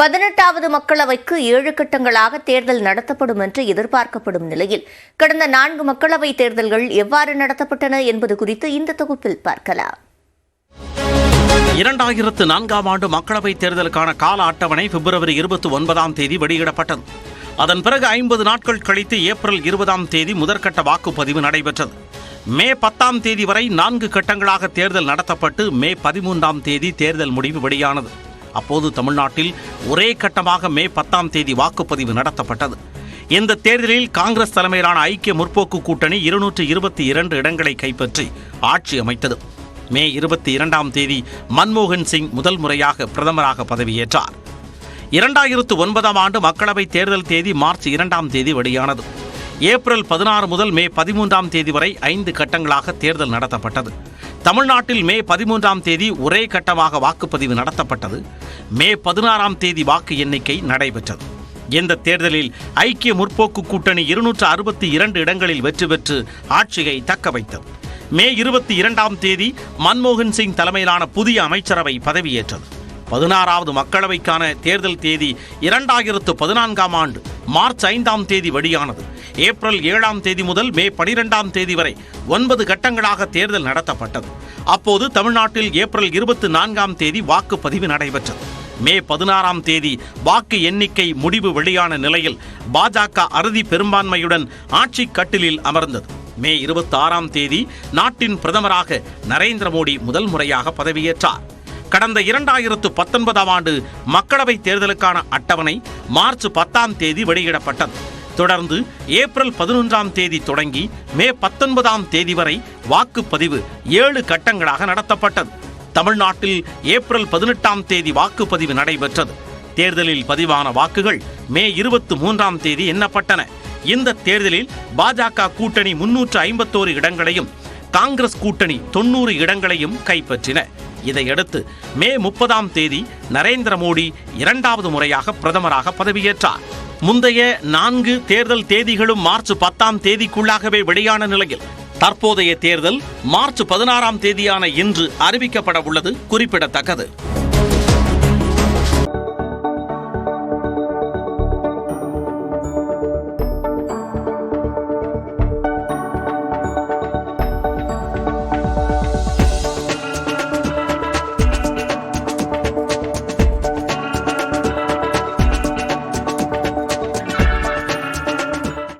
18வது மக்களவைக்கு 7 கட்டங்களாக தேர்தல் நடத்தப்படும் என்று எதிர்பார்க்கப்படும் நிலையில் கடந்த 4 மக்களவைத் தேர்தல்கள் எவ்வாறு நடத்தப்பட்டன என்பது குறித்து இந்த தொகுப்பில் பார்க்கலாம். 2004ஆம் ஆண்டு மக்களவைத் தேர்தலுக்கான கால அட்டவணை பிப்ரவரி 29ஆம் தேதி வெளியிடப்பட்டது. அதன் பிறகு 50 நாட்கள் கழித்து ஏப்ரல் 20ஆம் தேதி முதற்கட்ட வாக்குப்பதிவு நடைபெற்றது. மே 10ஆம் தேதி வரை 4 கட்டங்களாக தேர்தல் நடத்தப்பட்டு மே 13ஆம் தேதி தேர்தல் முடிவு வெளியானது. அப்போது தமிழ்நாட்டில் ஒரே கட்டமாக மே 10ஆம் தேதி வாக்குப்பதிவு நடத்தப்பட்டது. இந்த தேர்தலில் காங்கிரஸ் தலைமையிலான ஐக்கிய முற்போக்கு கூட்டணி 222 இடங்களை கைப்பற்றி ஆட்சி அமைத்தது. மே 22ஆம் தேதி மன்மோகன் சிங் முதல் முறையாக பிரதமராக பதவியேற்றார். 2009ஆம் ஆண்டு மக்களவைத் தேர்தல் தேதி மார்ச் 2ஆம் தேதி வெளியானது. ஏப்ரல் 16 முதல் மே 13ஆம் தேதி வரை 5 கட்டங்களாக தேர்தல் நடத்தப்பட்டது. தமிழ்நாட்டில் மே 13ஆம் தேதி ஒரே கட்டமாக வாக்குப்பதிவு நடத்தப்பட்டது. மே 16ஆம் தேதி வாக்கு எண்ணிக்கை நடைபெற்றது. இந்த தேர்தலில் ஐக்கிய முற்போக்கு கூட்டணி 262 இடங்களில் வெற்றி பெற்று ஆட்சியை தக்க வைத்தது. மே 22ஆம் தேதி மன்மோகன் சிங் தலைமையிலான புதிய அமைச்சரவை பதவியேற்றது. 16வது மக்களவைக்கான தேர்தல் தேதி 2014ஆம் ஆண்டு மார்ச் 5ஆம் தேதி வெளியானது. ஏப்ரல் 7ஆம் தேதி முதல் மே 12ஆம் தேதி வரை 9 கட்டங்களாக தேர்தல் நடத்தப்பட்டது. அப்போது தமிழ்நாட்டில் ஏப்ரல் 24ஆம் தேதி வாக்குப்பதிவு நடைபெற்றது. மே 16ஆம் தேதி வாக்கு எண்ணிக்கை முடிவு வெளியான நிலையில் பாஜக அறுதி பெரும்பான்மையுடன் ஆட்சி கட்டிலில் அமர்ந்தது. மே 26ஆம் தேதி நாட்டின் பிரதமராக நரேந்திர மோடி முதல் முறையாக பதவியேற்றார். கடந்த 2019ஆம் ஆண்டு மக்களவைத் தேர்தலுக்கான அட்டவணை மார்ச் 10ஆம் தேதி வெளியிடப்பட்டது. தொடர்ந்து ஏப்ரல் 11ஆம் தேதி தொடங்கி மே 19ஆம் தேதி வரை வாக்குப்பதிவு 7 கட்டங்களாக நடத்தப்பட்டது. தமிழ்நாட்டில் ஏப்ரல் 18ஆம் தேதி வாக்குப்பதிவு நடைபெற்றது. தேர்தலில் பதிவான வாக்குகள் மே 23ஆம் தேதி எண்ணப்பட்டன. இந்த தேர்தலில் பாஜக கூட்டணி 351 இடங்களையும் காங்கிரஸ் கூட்டணி 90 இடங்களையும் கைப்பற்றின. இதையடுத்து மே 30ஆம் தேதி நரேந்திர மோடி 2வது முறையாக பிரதமராக பதவியேற்றார். முந்தைய 4 தேர்தல் தேதிகளும் மார்ச் 10ஆம் தேதிக்குள்ளாகவே வெளியான நிலையில் தற்போதைய தேர்தல் மார்ச் 16ஆம் தேதியான இன்று அறிவிக்கப்பட உள்ளது குறிப்பிடத்தக்கது.